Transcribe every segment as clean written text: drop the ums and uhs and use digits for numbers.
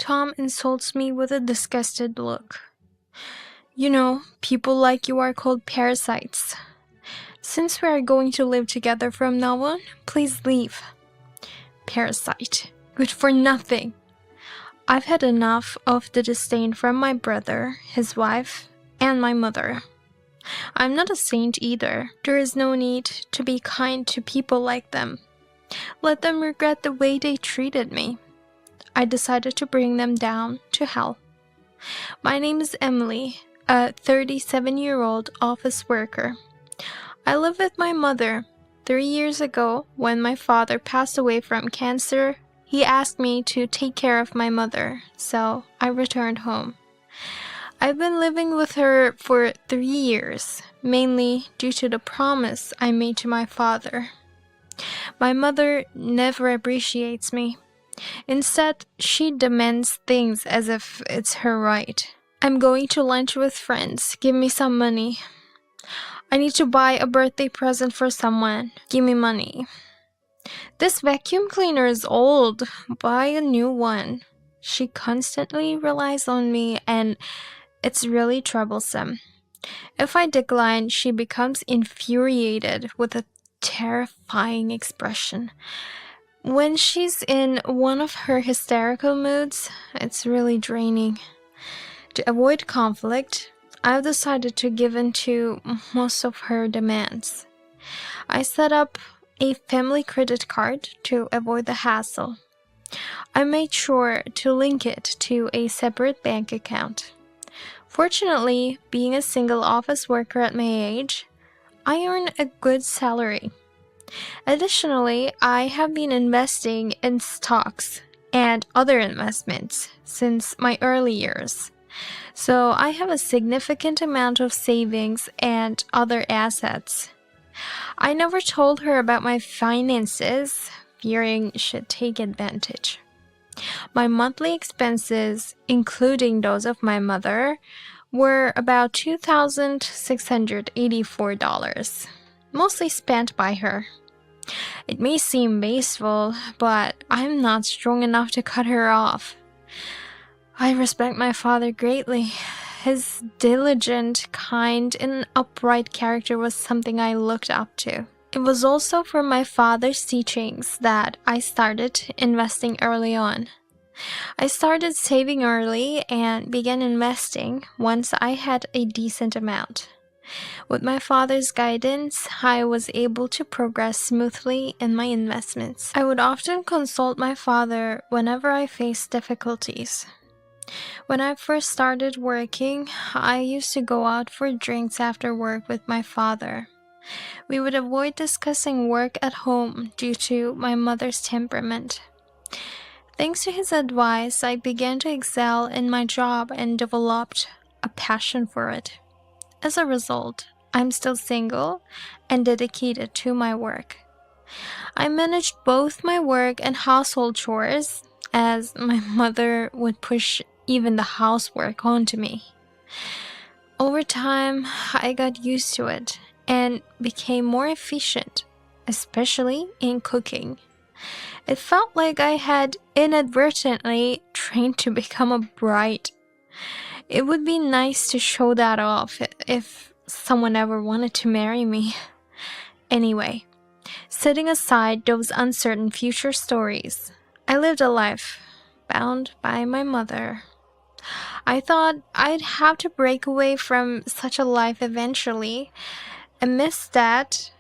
Tom insults me with a disgusted look. You know, people like you are called parasites. Since we are going to live together from now on, please leave. Parasite. Good for nothing. I've had enough of the disdain from my brother, his wife, and my mother. I'm not a saint either. There is no need to be kind to people like them. Let them regret the way they treated me. I decided to bring them down to hell. My name is Emily, a 37-year-old office worker. I live with my mother. 3 years ago, when my father passed away from cancer, he asked me to take care of my mother, so I returned home. I've been living with her for 3 years, mainly due to the promise I made to my father. My mother never appreciates me. Instead, she demands things as if it's her right. I'm going to lunch with friends. Give me some money. I need to buy a birthday present for someone. Give me money. This vacuum cleaner is old. Buy a new one. She constantly relies on me, and it's really troublesome. If I decline, she becomes infuriated with a terrifying expression. When she's in one of her hysterical moods, it's really draining. To avoid conflict, I've decided to give in to most of her demands. I set up a family credit card to avoid the hassle. I made sure to link it to a separate bank account. Fortunately, being a single office worker at my age, I earn a good salary. Additionally, I have been investing in stocks and other investments since my early years. So I have a significant amount of savings and other assets. I never told her about my finances, fearing she'd take advantage. My monthly expenses, including those of my mother, were about $2,684, mostly spent by her. It may seem wasteful, but I'm not strong enough to cut her off. I respect my father greatly. His diligent, kind, and upright character was something I looked up to. It was also from my father's teachings that I started investing early on. I started saving early and began investing once I had a decent amount. With my father's guidance, I was able to progress smoothly in my investments. I would often consult my father whenever I faced difficulties. When I first started working, I used to go out for drinks after work with my father. We would avoid discussing work at home due to my mother's temperament. Thanks to his advice, I began to excel in my job and developed a passion for it. As a result, I'm still single and dedicated to my work. I managed both my work and household chores, as my mother would push even the housework onto me. Over time, I got used to it and became more efficient, especially in cooking. It felt like I had inadvertently trained to become a bride. It would be nice to show that off if someone ever wanted to marry me. Anyway, setting aside those uncertain future stories, I lived a life bound by my mother. I thought I'd have to break away from such a life eventually. Amidst that,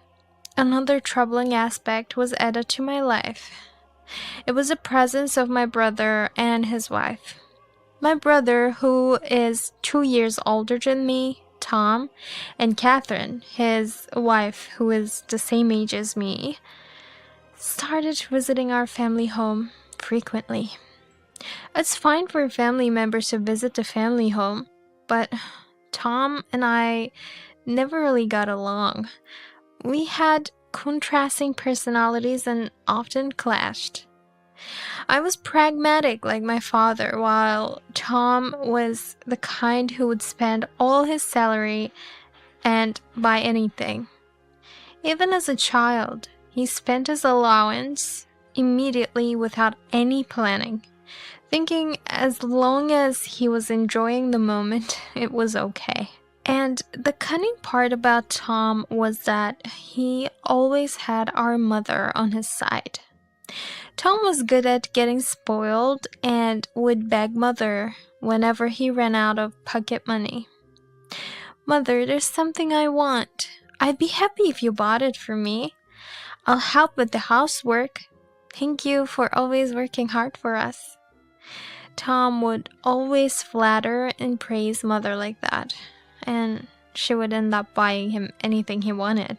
another troubling aspect was added to my life. It was the presence of my brother and his wife. My brother, who is 2 years older than me, Tom, and Catherine, his wife, who is the same age as me, started visiting our family home frequently. It's fine for family members to visit the family home, but Tom and I never really got along. We had contrasting personalities and often clashed. I was pragmatic like my father, while Tom was the kind who would spend all his salary and buy anything. Even as a child, he spent his allowance immediately without any planning. thinking as long as he was enjoying the moment, it was okay. And the cunning part about Tom was that he always had our mother on his side. Tom was good at getting spoiled and would beg Mother whenever he ran out of pocket money. "Mother, there's something I want. I'd be happy if you bought it for me. I'll help with the housework. Thank you for always working hard for us." Tom would always flatter and praise Mother like that, and she would end up buying him anything he wanted.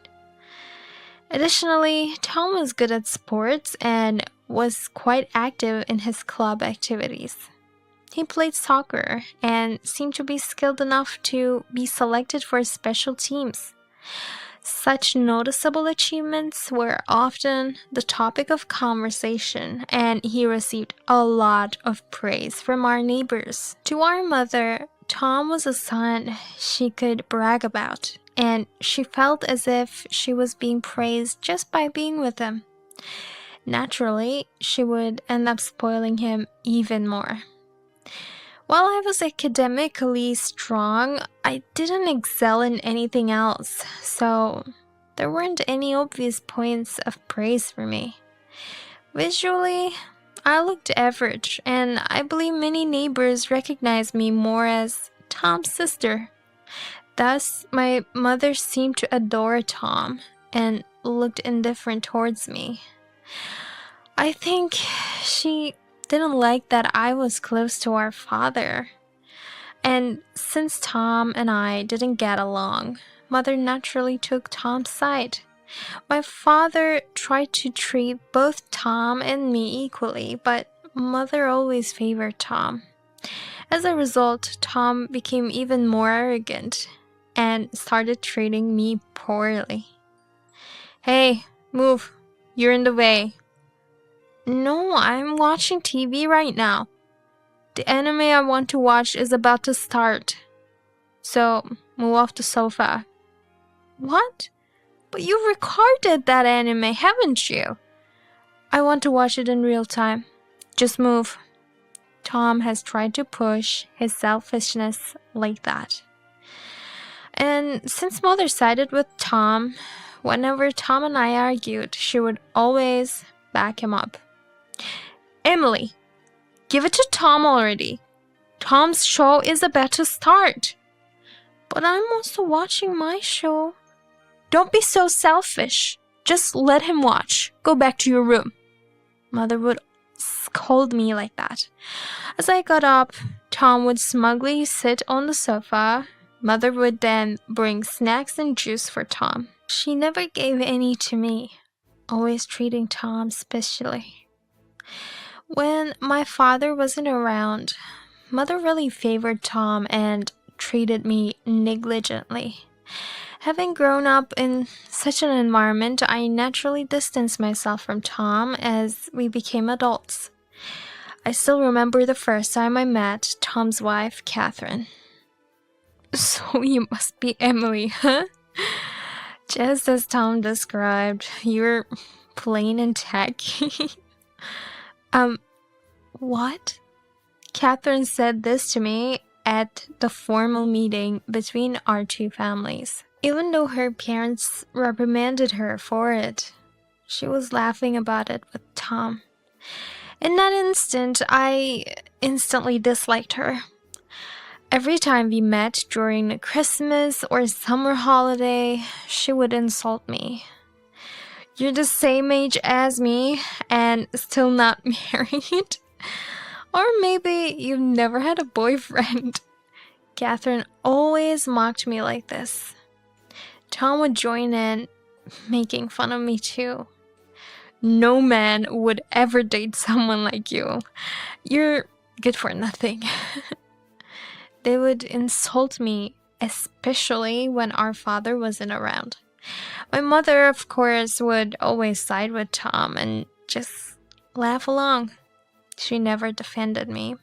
Additionally, Tom was good at sports and was quite active in his club activities. He played soccer and seemed to be skilled enough to be selected for special teams. Such noticeable achievements were often the topic of conversation, and he received a lot of praise from our neighbors. To our mother, Tom was a son she could brag about, and she felt as if she was being praised just by being with him. Naturally, she would end up spoiling him even more. While I was academically strong, I didn't excel in anything else, so there weren't any obvious points of praise for me. Visually, I looked average, and I believe many neighbors recognized me more as Tom's sister. Thus, my mother seemed to adore Tom and looked indifferent towards me. I think she didn't like that I was close to our father. And since Tom and I didn't get along, Mother naturally took Tom's side. My father tried to treat both Tom and me equally, but Mother always favored Tom. As a result, Tom became even more arrogant and started treating me poorly. "Hey, move. You're in the way." "No, I'm watching TV right now. The anime I want to watch is about to start. So, move off the sofa." "What? But you recorded that anime, haven't you?" "I want to watch it in real time. Just move." Tom has tried to push his selfishness like that. And since Mother sided with Tom, whenever Tom and I argued, she would always back him up. "Emily, give it to Tom already. Tom's show is about to start." "But I'm also watching my show." "Don't be so selfish. Just let him watch. Go back to your room." Mother would scold me like that. As I got up, Tom would smugly sit on the sofa. Mother would then bring snacks and juice for Tom. She never gave any to me, always treating Tom specially. When my father wasn't around, Mother really favored Tom and treated me negligently. Having grown up in such an environment, I naturally distanced myself from Tom as we became adults. I still remember the first time I met Tom's wife, Catherine. "So you must be Emily, huh?" Just as Tom described, you're plain and tacky. What? Catherine said this to me at the formal meeting between our two families. Even though her parents reprimanded her for it, she was laughing about it with Tom. In that instant, I instantly disliked her. Every time we met during a Christmas or summer holiday, she would insult me. "You're the same age as me and still not married? Or maybe you've never had a boyfriend." Catherine always mocked me like this. Tom would join in, making fun of me too. "No man would ever date someone like you. You're good for nothing." They would insult me, especially when our father wasn't around. My mother, of course, would always side with Tom and just laugh along. She never defended me.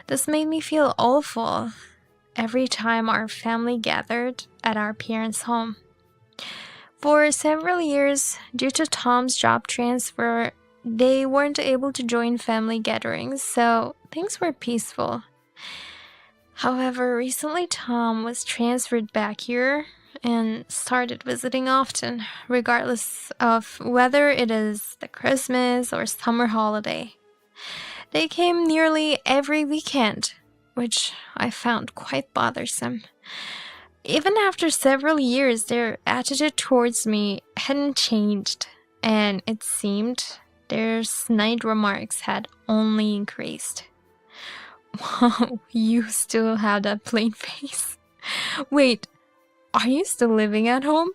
This made me feel awful every time our family gathered at our parents' home. For several years, due to Tom's job transfer, they weren't able to join family gatherings, so things were peaceful. However, recently Tom was transferred back here and started visiting often, regardless of whether it is the Christmas or summer holiday. They came nearly every weekend, which I found quite bothersome. Even after several years, their attitude towards me hadn't changed, and it seemed their snide remarks had only increased. Wow, you still have that plain face. Wait, are you still living at home?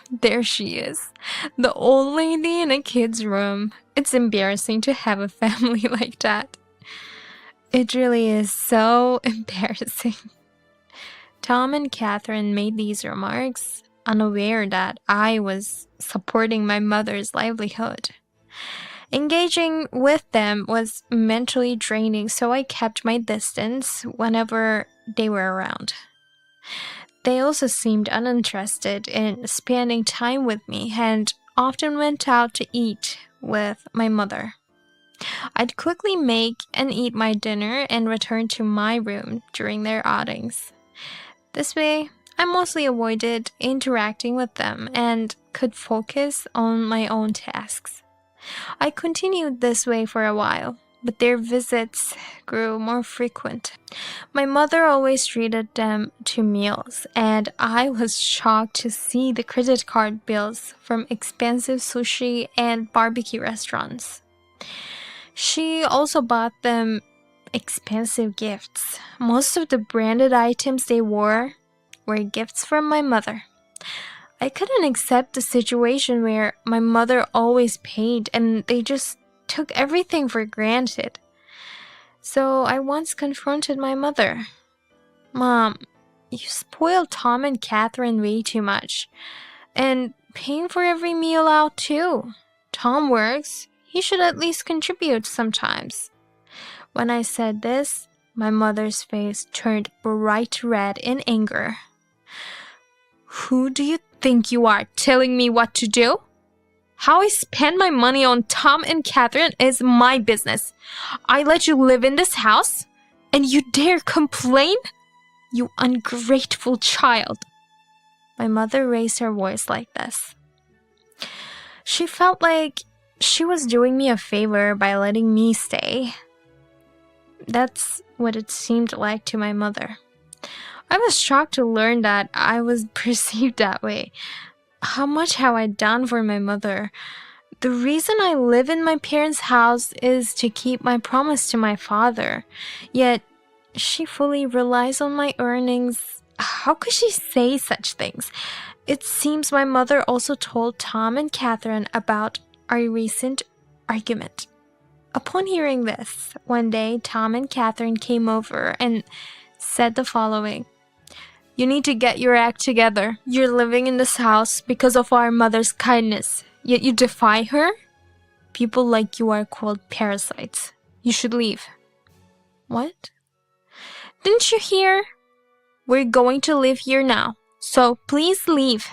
There she is, the old lady in a kid's room. It's embarrassing to have a family like that. It really is so embarrassing. Tom and Catherine made these remarks, unaware that I was supporting my mother's livelihood. Engaging with them was mentally draining, so I kept my distance whenever they were around. They also seemed uninterested in spending time with me and often went out to eat with my mother. I'd quickly make and eat my dinner and return to my room during their outings. This way, I mostly avoided interacting with them and could focus on my own tasks. I continued this way for a while, but their visits grew more frequent. My mother always treated them to meals, and I was shocked to see the credit card bills from expensive sushi and barbecue restaurants. She also bought them expensive gifts. Most of the branded items they wore were gifts from my mother. I couldn't accept the situation where my mother always paid and they just took everything for granted. So I once confronted my mother. Mom, you spoiled Tom and Catherine way too much. And paying for every meal out too. Tom works. He should at least contribute sometimes. When I said this, my mother's face turned bright red in anger. Who do you think you are, telling me what to do? How I spend my money on Tom and Catherine is my business. I let you live in this house, and you dare complain? You ungrateful child. My mother raised her voice like this. She felt like she was doing me a favor by letting me stay. That's what it seemed like to my mother. I was shocked to learn that I was perceived that way. How much have I done for my mother? The reason I live in my parents' house is to keep my promise to my father. Yet, she fully relies on my earnings. How could she say such things? It seems my mother also told Tom and Catherine about our recent argument. Upon hearing this, one day Tom and Catherine came over and said the following. You need to get your act together. You're living in this house because of our mother's kindness, yet you defy her? People like you are called parasites. You should leave. What? Didn't you hear? We're going to live here now, so please leave.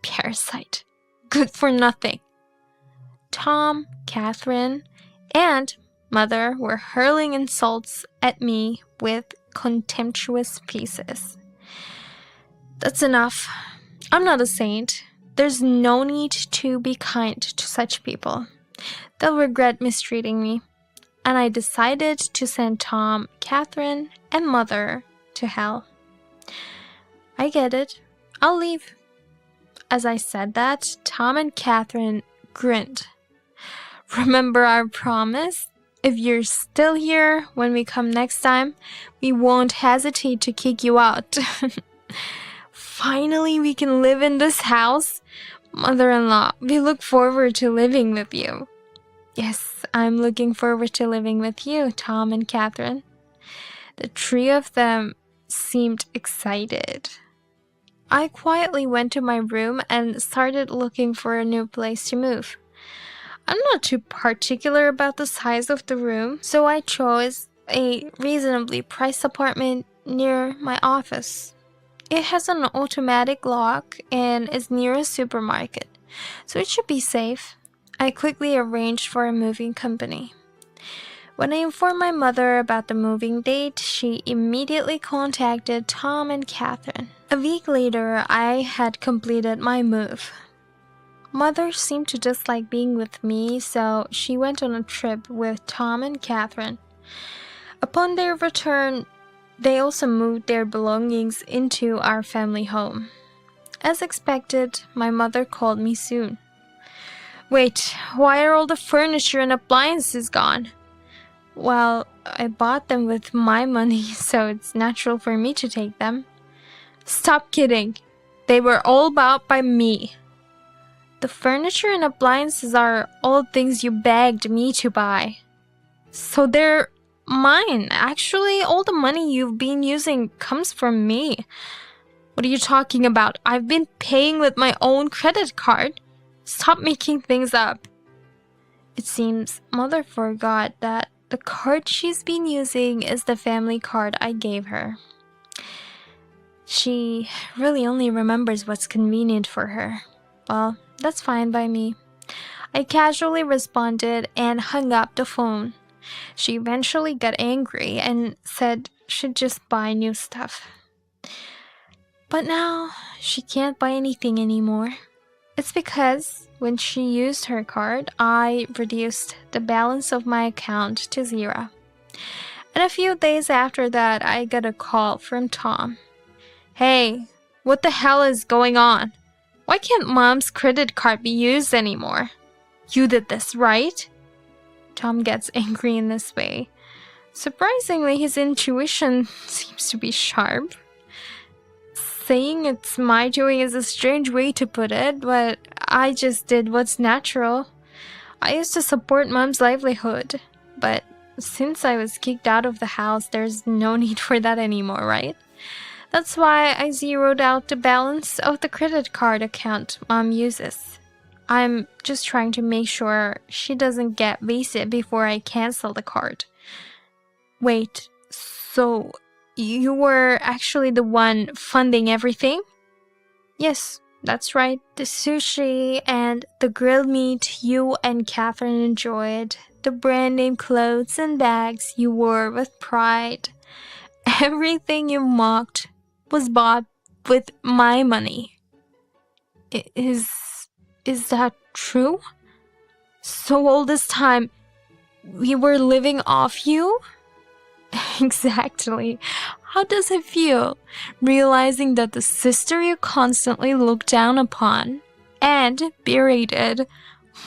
Parasite. Good for nothing. Tom, Catherine, and mother were hurling insults at me with contemptuous faces. That's enough. I'm not a saint. There's no need to be kind to such people. They'll regret mistreating me. And I decided to send Tom, Catherine, and mother to hell. I get it. I'll leave. As I said that, Tom and Catherine grinned. Remember our promise? If you're still here when we come next time, we won't hesitate to kick you out. Finally, we can live in this house. Mother-in-law, we look forward to living with you. Yes, I'm looking forward to living with you, Tom and Catherine. The three of them seemed excited. I quietly went to my room and started looking for a new place to move. I'm not too particular about the size of the room, so I chose a reasonably priced apartment near my office. It has an automatic lock and is near a supermarket, so it should be safe. I quickly arranged for a moving company. When I informed my mother about the moving date, she immediately contacted Tom and Catherine. A week later, I had completed my move. Mother seemed to dislike being with me, so she went on a trip with Tom and Catherine. Upon their return, they also moved their belongings into our family home. As expected, my mother called me soon. "Wait, why are all the furniture and appliances gone?" "Well, I bought them with my money, so it's natural for me to take them." "Stop kidding. They were all bought by me." "The furniture and appliances are all things you begged me to buy." "So they're mine. Actually, all the money you've been using comes from me." "What are you talking about? I've been paying with my own credit card. Stop making things up." It seems Mother forgot that the card she's been using is the family card I gave her. She really only remembers what's convenient for her. Well, that's fine by me. I casually responded and hung up the phone. She eventually got angry and said she'd just buy new stuff. But now she can't buy anything anymore. It's because when she used her card, I reduced the balance of my account to 0. And a few days after that, I got a call from Tom. "Hey, what the hell is going on? Why can't Mom's credit card be used anymore? You did this, right?" Tom gets angry in this way. Surprisingly, his intuition seems to be sharp. Saying it's my doing is a strange way to put it, but I just did what's natural. I used to support Mom's livelihood, but since I was kicked out of the house, there's no need for that anymore, right? That's why I zeroed out the balance of the credit card account Mom uses. I'm just trying to make sure she doesn't get wasted before I cancel the card. Wait, so you were actually the one funding everything? Yes, that's right. The sushi and the grilled meat you and Catherine enjoyed, the brand name clothes and bags you wore with pride. Everything you mocked was bought with my money. Is that true? So all this time, we were living off you? Exactly. How does it feel, realizing that the sister you constantly looked down upon and berated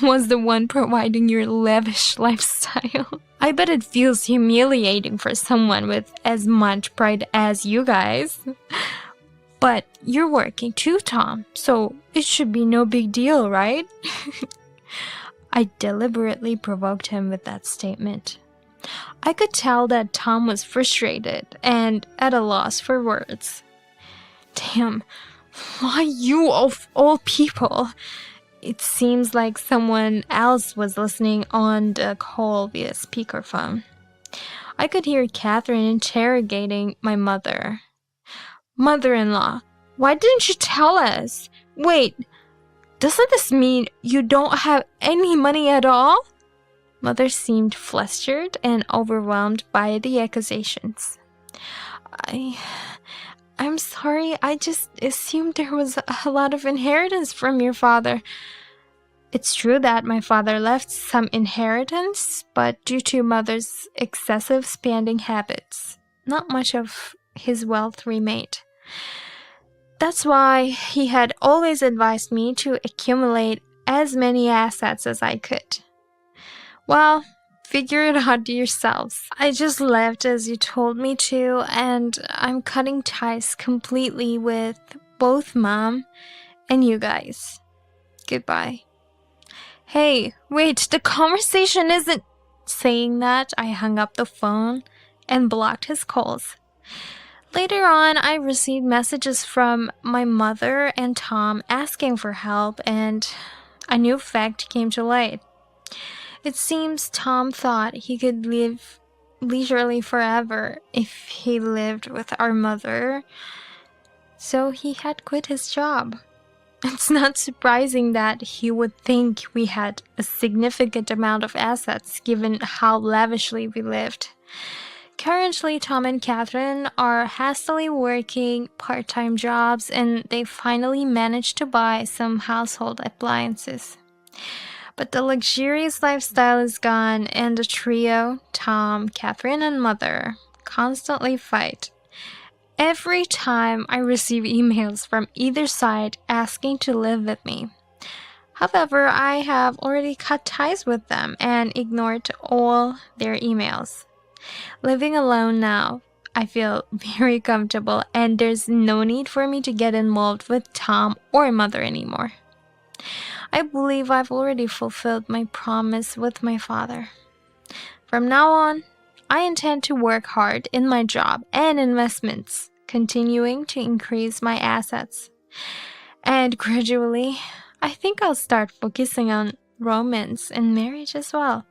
was the one providing your lavish lifestyle? I bet it feels humiliating for someone with as much pride as you guys. But you're working too, Tom, so it should be no big deal, right? I deliberately provoked him with that statement. I could tell that Tom was frustrated and at a loss for words. Damn, why you of all people? It seems like someone else was listening on the call via speakerphone. I could hear Catherine interrogating my mother. Mother-in-law, why didn't you tell us? Wait, doesn't this mean you don't have any money at all? Mother seemed flustered and overwhelmed by the accusations. I'm sorry, I just assumed there was a lot of inheritance from your father. It's true that my father left some inheritance, but due to Mother's excessive spending habits, not much of his wealth remained. That's why he had always advised me to accumulate as many assets as I could. Well, figure it out yourselves. I just left as you told me to, and I'm cutting ties completely with both Mom and you guys. Goodbye. Hey, wait, the conversation isn't... Saying that, I hung up the phone and blocked his calls. Later on, I received messages from my mother and Tom asking for help, and a new fact came to light. It seems Tom thought he could live leisurely forever if he lived with our mother, so he had quit his job. It's not surprising that he would think we had a significant amount of assets given how lavishly we lived. Currently, Tom and Catherine are hastily working part-time jobs and they finally managed to buy some household appliances. But the luxurious lifestyle is gone and the trio, Tom, Catherine, and Mother, constantly fight. Every time I receive emails from either side asking to live with me. However, I have already cut ties with them and ignored all their emails. Living alone now, I feel very comfortable and there's no need for me to get involved with Tom or Mother anymore. I believe I've already fulfilled my promise with my father. From now on, I intend to work hard in my job and investments, continuing to increase my assets. And gradually, I think I'll start focusing on romance and marriage as well.